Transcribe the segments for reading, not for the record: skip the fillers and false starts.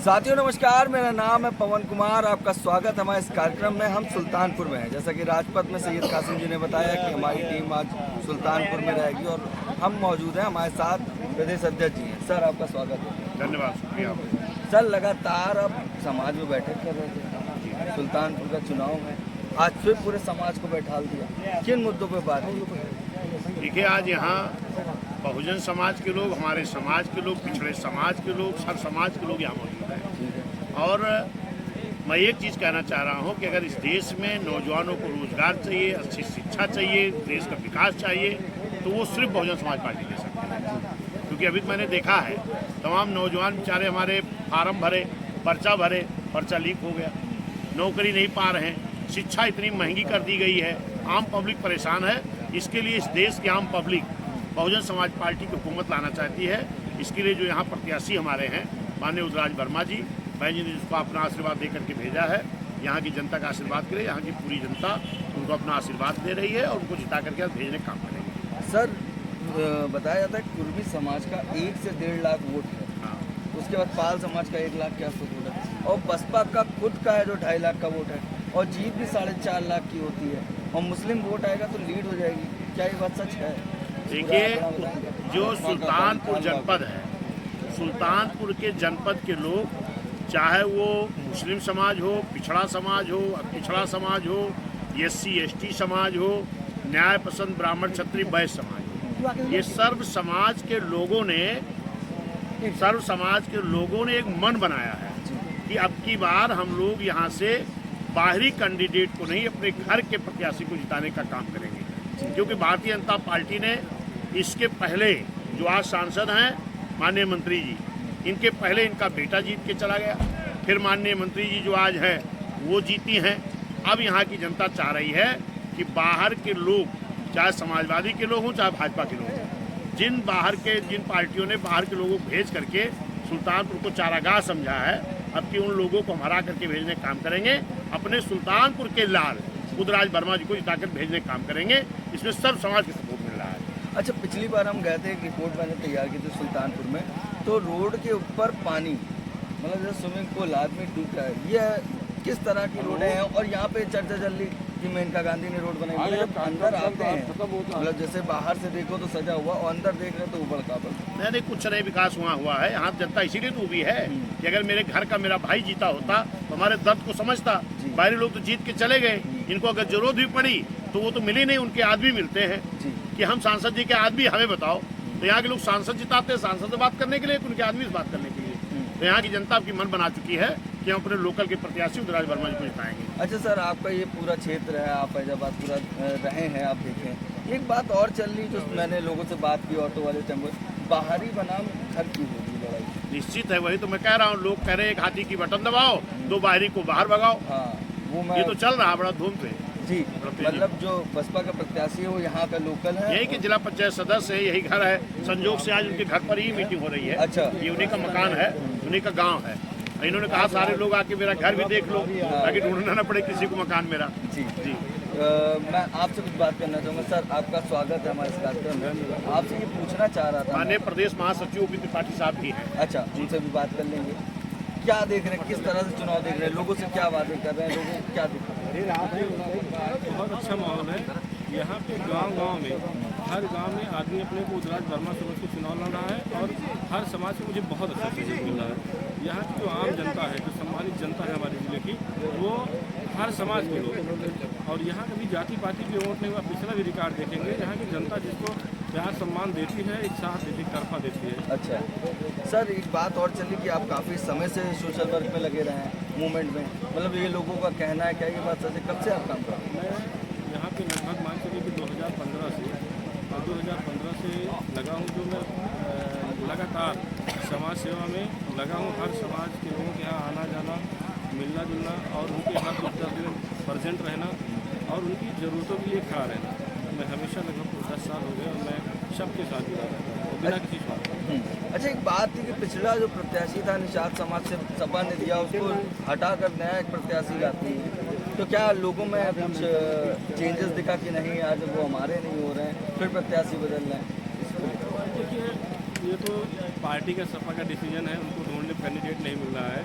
साथियों नमस्कार, मेरा नाम है पवन कुमार। आपका स्वागत है हमारे इस कार्यक्रम में। हम सुल्तानपुर में हैं। जैसा कि राजपथ में सैयद कासिम जी ने बताया कि हमारी टीम आज सुल्तानपुर में रहेगी और हम मौजूद हैं। हमारे साथ प्रदेश अध्यक्ष जी हैं। सर आपका स्वागत है। धन्यवाद, शुक्रिया। सर लगातार अब समाज में बैठक कर रहे थे, सुल्तानपुर का चुनाव है, आज फिर पूरे समाज को बैठा दिया। किन मुद्दों पर बात हुई? देखिए, आज यहाँ बहुजन समाज के लोग, हमारे समाज के लोग, पिछड़े समाज के लोग, हर समाज के लोग यहाँ मौजूद हैं। और मैं एक चीज़ कहना चाह रहा हूँ कि अगर इस देश में नौजवानों को रोजगार चाहिए, अच्छी शिक्षा चाहिए, देश का विकास चाहिए, तो वो सिर्फ बहुजन समाज पार्टी दे सकती है। क्योंकि अभी मैंने देखा है, तमाम नौजवान बेचारे हमारे फार्म भरे, पर्चा लीक हो गया, नौकरी नहीं पा रहे हैं, शिक्षा इतनी महंगी कर दी गई है, आम पब्लिक परेशान है। इसके लिए इस देश की आम पब्लिक बहुजन समाज पार्टी की हुकूमत लाना चाहती है। इसके लिए जो यहाँ प्रत्याशी हमारे हैं, माननीय उदराज वर्मा जी, भाई जी ने जिसको अपना आशीर्वाद दे करके भेजा है, यहाँ की जनता का आशीर्वाद करे, यहाँ की पूरी जनता उनको अपना आशीर्वाद दे रही है और उनको जिता करके भेजने का काम करेंगे। सर बताया जाता है कुर्मी समाज का 1 से 1.5 लाख वोट है। हाँ। उसके बाद पाल समाज का 1 लाख के आसपास वोट है और बसपा का खुद का है जो 2.5 लाख का वोट है और जीत भी 4.5 लाख की होती है और मुस्लिम वोट आएगा तो लीड हो जाएगी। क्या ये बात सच है? देखिए, जो सुल्तानपुर जनपद है, सुल्तानपुर के जनपद के लोग, चाहे वो मुस्लिम समाज हो, पिछड़ा समाज हो, SC ST समाज हो, न्याय पसंद ब्राह्मण क्षत्रिय वैश्य समाज हो, ये सर्व समाज के लोगों ने एक मन बनाया है कि अब की बार हम लोग यहाँ से बाहरी कैंडिडेट को नहीं, अपने घर के प्रत्याशी को जिताने का काम करेंगे। क्योंकि भारतीय जनता पार्टी ने इसके पहले जो आज सांसद हैं माननीय मंत्री जी, इनके पहले इनका बेटा जीत के चला गया, फिर माननीय मंत्री जी जो आज है वो जीती हैं। अब यहाँ की जनता चाह रही है कि बाहर के लोग, चाहे समाजवादी के लोग हों चाहे भाजपा के लोग हों, जिन पार्टियों ने बाहर के लोगों को भेज करके सुल्तानपुर को चारागाह समझा है, अब कि उन लोगों को हम हरा करके भेजने का काम करेंगे। अपने सुल्तानपुर के लाल उदराज वर्मा जी को जिताकर भेजने का काम करेंगे। इसमें सर्व समाज की सपोर्ट मिल रहा है। अच्छा, पिछली बार हम गए थे, एक रिपोर्ट मैंने तैयार की थी सुल्तानपुर में, तो रोड के ऊपर पानी, मतलब जैसे स्विमिंग पूल आदमी डूब रहा है। ये किस तरह की रोडें हैं? और यहाँ पे चर्चा चल रही कि मेनका गांधी ने रोड बनाई, जब अंदर आते हैं मतलब जैसे बाहर से देखो तो सजा हुआ और अंदर देख रहे तो उबड़ खाबड़। नहीं, कुछ नहीं विकास हुआ है यहाँ। जनता इसीलिए तो भी है कि अगर मेरे घर का मेरा भाई जीता होता तो हमारे दर्द को समझता। बाहरी लोग तो जीत के चले गए, इनको अगर जरूरत भी पड़ी तो वो तो मिली नहीं, उनके आदमी मिलते हैं कि हम सांसद जी के आदमी हमें बताओ। तो यहाँ के लोग सांसद जिताते हैं सांसद से बात करने के लिए, उनके आदमी से बात करने के लिए। तो यहाँ की जनता आपकी मन बना चुकी है कि हम अपने लोकल के प्रत्याशी उदराज वर्मा जी को जिताएंगे। अच्छा सर, आपका ये पूरा क्षेत्र है, आप फैजाबाद पूरा रहे हैं, आप देखें। एक बात और चल रही जो मैंने लोगों से बात की, ऑटो वाले टेम्पो, बाहरी बनाम घर की होगी लड़ाई। निश्चित है, वही तो मैं कह रहा हूँ। लोग कह रहे हैं एक हाथी की बटन दबाओ, 2 बाहरी को बाहर भगाओ। हाँ, वो ये तो चल रहा है बड़ा धूम पे जी। मतलब जो बसपा का प्रत्याशी है वो यहाँ का लोकल है, यही कि जिला पंचायत सदस्य है, यही घर है। संजोग से आज उनके घर पर ही मीटिंग हो रही है। अच्छा, ये उन्हीं का मकान है, उन्हीं का गांव है। इन्होंने कहा सारे लोग आके मेरा घर भी देख लो ताकि ढूंढना ना पड़े किसी को मकान मेरा। जी जी। मैं आपसे कुछ बात करना चाहूँगा। सर आपका स्वागत है हमारे इस कार्यक्रम में। आपसे ये पूछना चाह रहा था, माननीय प्रदेश महासचिव OP त्रिपाठी साहब भी हैं। अच्छा, उनसे भी बात कर लेंगे। क्या देख रहे हैं, किस तरह से चुनाव देख रहे हैं, लोगों से क्या वादे कर रहे हैं, लोगों को क्या दिख रहा है? बहुत अच्छा माहौल है यहाँ पे। गांव में हर गांव में आदमी अपने को उदराज वर्मा समझ के चुनाव लड़ रहा है और हर समाज से मुझे बहुत अच्छा सहयोग मिल रहा है। यहाँ की जो आम जनता है, जो सम्मानित जनता है हमारे ज़िले की, वो हर समाज के लोग, और यहाँ कभी जाति पाति की वोट नहीं हुआ। पिछला भी रिकॉर्ड देखेंगे, यहाँ की जनता जिसको प्यार सम्मान देती है, एक साथ देती है, तरफा देती है। अच्छा सर, एक बात और चली कि आप काफ़ी समय से सोशल वर्क में लगे रहे हैं, मूवमेंट में, मतलब ये लोगों का कहना है, क्या ये बात सच है? कब से आप काम कर रहे हैं? मैं यहाँ पे लगभग मान चलिए कि 2015 से लगा हूँ। जो मैं लगातार समाज सेवा में लगा हूँ, हर समाज के लोगों के यहाँ आना जाना, मिलना जुलना और उनके यहाँ प्रेजेंट रहना और उनकी ज़रूरतों के लिए खड़ा रहना। मैं हमेशा लगभग 10 साल हो गए और मैं सबके साथ जुड़ा रहता हूँ बिना किसी स्वार्थ। अच्छा, एक बात थी कि पिछला जो प्रत्याशी था निषाद समाज से सपा ने दिया, उसको हटाकर नया एक प्रत्याशी लाती है, तो क्या लोगों में कुछ चेंजेस दिखा कि नहीं आज वो हमारे नहीं हो रहे हैं, फिर प्रत्याशी बदल रहे हैं? देखिए, ये तो पार्टी का सपा का डिसीजन है, उनको ढूंढने कैंडिडेट नहीं मिल रहा है।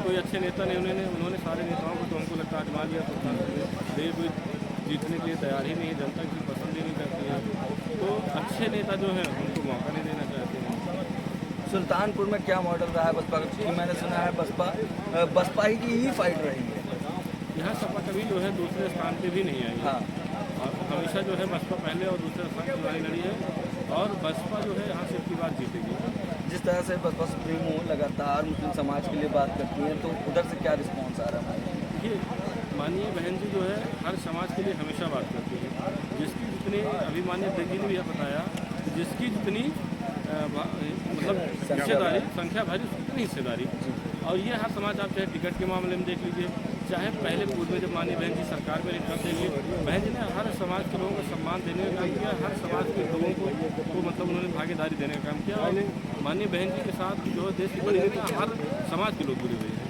कोई अच्छे नेता नहीं, उन्होंने सारे नेताओं को तो हमको लगता है आजमा लिया सुल्तानपुर में। कोई जीतने के लिए तैयार ही नहीं है, जनता की पसंद ही नहीं करती है, तो अच्छे नेता जो हैं उनको मौका नहीं देना चाहते हैं। सुल्तानपुर में क्या मॉडल रहा है बसपा का? क्योंकि मैंने सुना है बसपा ही की ही फाइट रही है। यहाँ सपा कभी जो है दूसरे स्थान पे भी नहीं आई है। हाँ, और हमेशा जो है बसपा पहले और दूसरे स्थान की लड़ाई लड़ी है, और बसपा जो है यहाँ से की बात जीतेगी। जिस तरह से बसपा सुप्रीमो लगातार मुस्लिम समाज के लिए बात करती हैं, तो उधर से क्या रिस्पॉन्स आ रहा है? देखिए, माननीय बहन जी जो है हर समाज के लिए हमेशा बात करती है। जिसकी जितनी, अभी माननीय अध्यक्ष जी ने भी यह बताया, जिसकी जितनी मतलब हिस्सेदारी, संख्या भारी उतनी हिस्सेदारी। और ये हर समाज, आप चाहे टिकट के मामले में देख लीजिए, चाहे पहले पूर्व में जब माननीय बहन जी सरकार में रही देखिए, बहन जी ने हर समाज के लोगों को सम्मान देने का काम किया, हर समाज के लोगों को मतलब उन्होंने भागीदारी देने का काम किया। और माननीय बहन जी के साथ जो है देश की बड़ी नेता हर समाज के लोग जुड़े हुए हैं।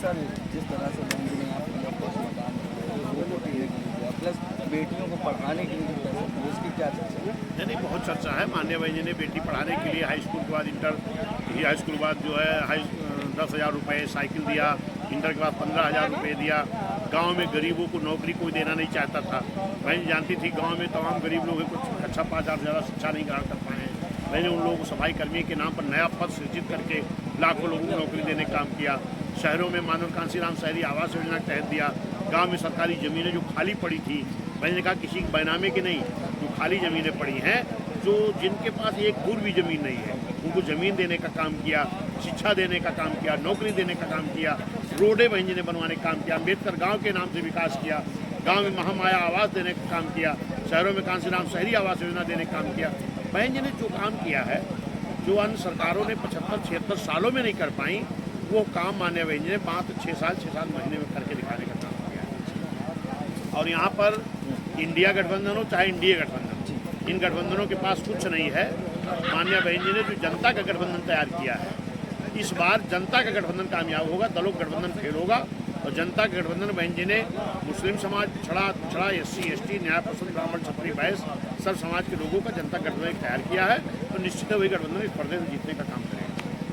सर, जिस तरह से बहन जी ने यहाँ पर प्लस बेटियों को पढ़ाने के लिए उसकी क्या चर्चा है? नहीं, बहुत चर्चा है। माननीय बहन जी ने बेटी पढ़ाने के लिए हाई स्कूल के बाद इंटर, हाई स्कूल के बाद जो है 10,000 रुपये साइकिल दिया, इंटर के बाद 15,000 रुपये दिया। गांव में गरीबों को नौकरी कोई देना नहीं चाहता था। बहन जानती थी गांव में तमाम गरीब लोग कुछ अच्छा 5,000 से ज़्यादा शिक्षा नहीं ग्रहण कर पाए हैं। मैंने उन लोगों को सफाई कर्मी के नाम पर नया पद सृजित करके लाखों लोगों को नौकरी देने का काम किया। शहरों में मानव कांसीराम शहरी आवास योजना के तहत दिया। गांव में सरकारी ज़मीनें जो खाली पड़ी थी, मैंने कहा किसी बैनामे के नहीं, जो खाली ज़मीनें पड़ी हैं, जो जिनके पास एक फुट भी ज़मीन नहीं है, उनको ज़मीन देने का काम किया, शिक्षा देने का काम किया, नौकरी देने का काम किया, रोडें बहन जी ने बनवाने का काम किया, अम्बेडकर गांव के नाम से विकास किया, गांव में महामाया आवास देने का काम किया, शहरों में कांसीराम शहरी आवास योजना देने का काम किया। बहन जी ने जो काम किया है, जो अन्य सरकारों ने 75-76 सालों में नहीं कर पाई, वो काम माननीय बहन जी ने मात्र 6 साल महीने में करके दिखाने का काम किया है। और यहाँ पर इंडिया गठबंधन हो चाहे इंडिया गठबंधन, इन गठबंधनों के पास कुछ नहीं है। माननीय बहन जी ने जो जनता का गठबंधन तैयार किया है, इस बार जनता का गठबंधन कामयाब होगा, दलों का गठबंधन फेल होगा। और जनता के गठबंधन बहन जी ने मुस्लिम समाज, पिछड़ा SC ST, न्याय पसंद, ब्राह्मण, क्षत्रिय, वैश्य सब समाज के लोगों का जनता गठबंधन तैयार किया है। तो निश्चित है वही गठबंधन इस पर्दे से जीतने का काम करेगा।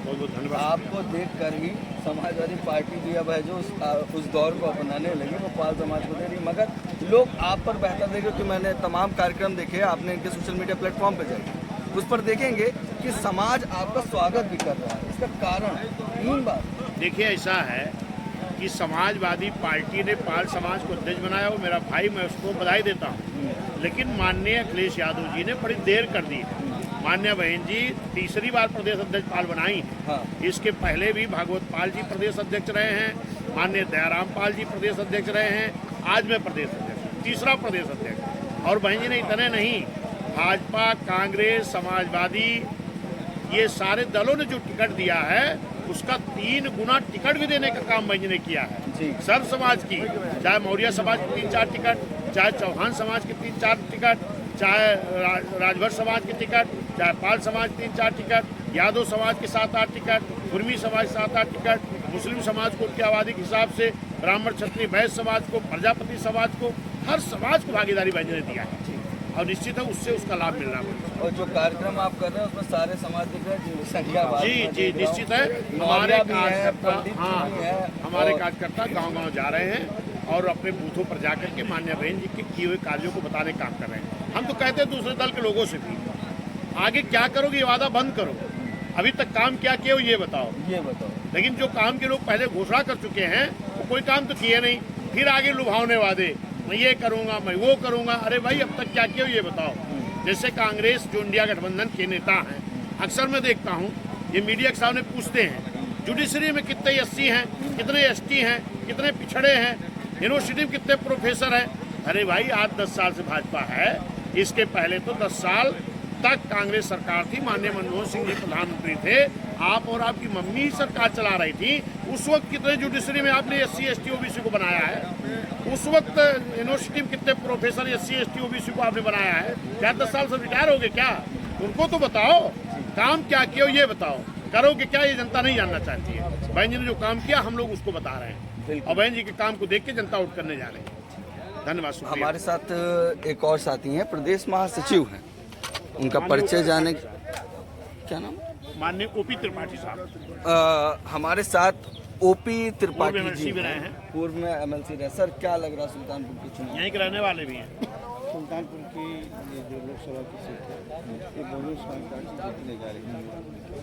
बहुत बहुत धन्यवाद। आपको देखकर ही समाजवादी पार्टी भी अब है जो उस दौर को अपनाने लगी, वो पाल समाज को दे रही, मगर लोग आप पर बेहतर देखें कि मैंने तमाम कार्यक्रम देखे, आपने इनके सोशल मीडिया प्लेटफॉर्म पर जाए, उस पर देखेंगे कि समाज आपका स्वागत भी कर रहा है। इसका कारण 3 बात। देखिए, ऐसा है कि समाजवादी पार्टी ने पाल समाज को अध्यक्ष बनाया, वो मेरा भाई, मैं उसको बधाई देता हूँ। लेकिन माननीय अखिलेश यादव जी ने बड़ी देर कर दी है। माननीय बहन जी तीसरी बार प्रदेश अध्यक्ष पाल बनाई। हाँ। इसके पहले भी भागवत पाल जी प्रदेश अध्यक्ष रहे हैं, माननीय दयाराम पाल जी प्रदेश अध्यक्ष रहे हैं, आज मैं प्रदेश अध्यक्ष, तीसरा प्रदेश अध्यक्ष। और बहन जी ने इतने नहीं, भाजपा, कांग्रेस, समाजवादी, ये सारे दलों ने जो टिकट दिया है उसका 3 गुना टिकट भी देने का काम बहन जी ने किया है। सर्व समाज की, चाहे मौर्य समाज की 3-4 टिकट, चाहे चौहान समाज की 3-4 टिकट, चाहे राजभर समाज की टिकट, चाहे पाल समाज 3-4 टिकट, यादव समाज के 7-8 टिकट, कुर्मी समाज 7-8 टिकट, मुस्लिम समाज को उनकी आबादी के हिसाब से, ब्राह्मण, क्षत्रिय, वैश्य समाज को, प्रजापति समाज को, हर समाज को भागीदारी बहन जी ने दिया है। और निश्चित है उससे उसका लाभ मिलना है। और जो कार्यक्रम आप कर रहे हैं उसमें सारे समाज दिख रहे हैं, संख्या जी निश्चित है। हमारे कार्यकर्ता गांव-गांव जा रहे हैं और अपने बूथों पर जाकर के माननीय बहन जी के किए हुए कार्यों को बताने का काम कर रहे हैं। हम तो कहते हैं दूसरे दल के लोगों से भी, आगे क्या करोगे, ये वादा बंद करो, अभी तक काम क्या किया ये बताओ। लेकिन जो काम के लोग पहले घोषणा कर चुके हैं वो कोई काम तो किए नहीं, फिर आगे लुभावने वादे, मैं ये करूंगा, मैं वो करूंगा। अरे भाई, अब तक क्या किया ये बताओ। जैसे कांग्रेस जो इंडिया गठबंधन के नेता हैं, अक्सर मैं देखता हूँ ये मीडिया के सामने पूछते हैं जुडिशरी में कितने SC हैं, कितने ST हैं, कितने पिछड़े हैं, यूनिवर्सिटी में कितने प्रोफेसर हैं। अरे भाई, आज 10 साल से भाजपा है, इसके पहले तो 10 साल तक कांग्रेस सरकार थी, माननीय मनमोहन सिंह जी प्रधानमंत्री थे, आप और आपकी मम्मी सरकार चला रही थी। उस वक्त कितने जुडिशरी में आपने SC ST OBC को बनाया है, उस वक्त यूनिवर्सिटी में कितने प्रोफेसर SC ST OBC को आपने बनाया है। क्या 10 साल से रिटायर हो गए क्या? उनको तो बताओ काम क्या किया ये बताओ, करोगे क्या ये जनता नहीं जानना चाहती है। बहन जी ने जो काम किया हम लोग उसको बता रहे हैं और बहन जी के काम को देख के जनता वोट करने जा रही है। धन्यवाद। हमारे साथ एक और साथी हैं, प्रदेश महासचिव हैं, उनका परिचय जाने, क्या नाम? माननीय OP त्रिपाठी साहब। हमारे साथ ओपी त्रिपाठी पूर्व जी MLC भी हैं, रहे हैं। पूर्व में MLC रहे। सर क्या लग रहा है सुल्तानपुर के चुनाव? यहीं के रहने वाले भी हैं। सुल्तानपुर की ये जो लोकसभा की सीट है ये बहुजन समाज पार्टी जीतने जा रही है।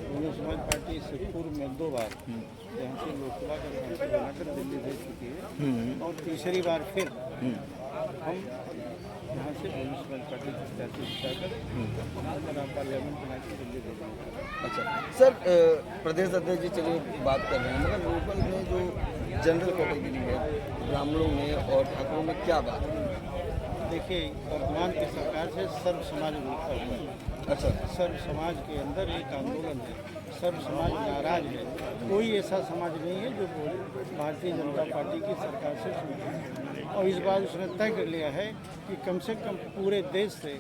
बहुजन समाज पार्टी इससे पूर्व में 2 बार यहाँ से लोकसभा का सांसद बनाकर दिल्ली भेज चुकी है और तीसरी बार फिर हम यहाँ से बहुजन समाज पार्टी की प्रत्याशी जिताकर पार्लियामेंट बना के दिल्ली भेजेंगे। अच्छा सर, प्रदेश अध्यक्ष जी चलिए बात कर रहे हैं, मगर लोकल में जो जनरल कैटेगरी है ब्राह्मणों में और ठाकुरों में क्या बात है? देखिए, वर्तमान की सरकार से सर्व समाज विरोध हुआ है। अच्छा, सर्व समाज के अंदर एक आंदोलन है, सर्व समाज नाराज है। कोई ऐसा समाज नहीं है जो भारतीय जनता पार्टी की सरकार से सुनता है और इस बार उसने तय कर लिया है कि कम से कम पूरे देश से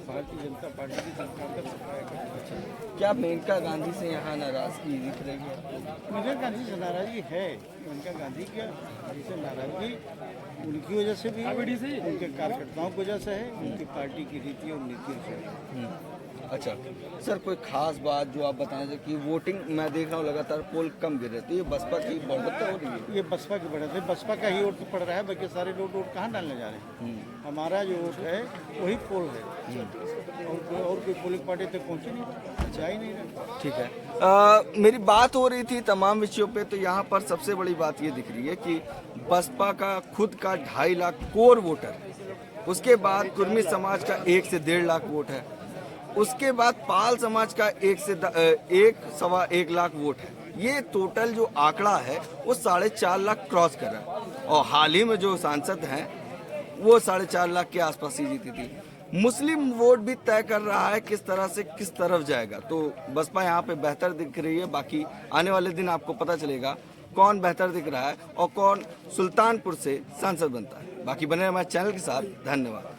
भारतीय जनता पार्टी की सरकार का सफाया करेगा। क्या मेनका गांधी से यहाँ नाराजगी दिख रही है? मेनका गांधी से नाराजगी है। मेनका गांधी से नाराजगी उनकी वजह से भी है, उनके कार्यकर्ताओं की वजह से है, उनकी पार्टी की रीति और नीतियों से है। अच्छा सर, कोई खास बात जो आप बताना चाहिए कि वोटिंग मैं देख रहा हूँ लगातार पोल कम गिर रहे, तो ये बसपा की बढ़त हो रही है? ये बसपा की बढ़त है। बसपा का ही वोट तो पड़ रहा है, बाकी सारे लोग वोट कहाँ डालने जा रहे हैं। हमारा जो वोट है वही पोल है और कोई पोलिंग पार्टी तक पहुँची नहीं, जा ही नहीं रहा। ठीक है। मेरी बात हो रही थी तमाम विषयों पे, तो यहाँ पर सबसे बड़ी बात ये दिख रही है कि बसपा का खुद का 2.5 लाख कोर वोटर, उसके बाद कुर्मी समाज का 1 से 1.5 लाख वोट है, उसके बाद पाल समाज का 1 से 1.25 लाख वोट है। ये टोटल जो आंकड़ा है वो 4.5 लाख क्रॉस कर रहा है और हाल ही में जो सांसद हैं वो 4.5 लाख के आसपास ही जीती थी। मुस्लिम वोट भी तय कर रहा है किस तरह से किस तरफ जाएगा, तो बसपा यहाँ पे बेहतर दिख रही है। बाकी आने वाले दिन आपको पता चलेगा कौन बेहतर दिख रहा है और कौन सुल्तानपुर से सांसद बनता है। बाकी बने हमारे चैनल के साथ। धन्यवाद।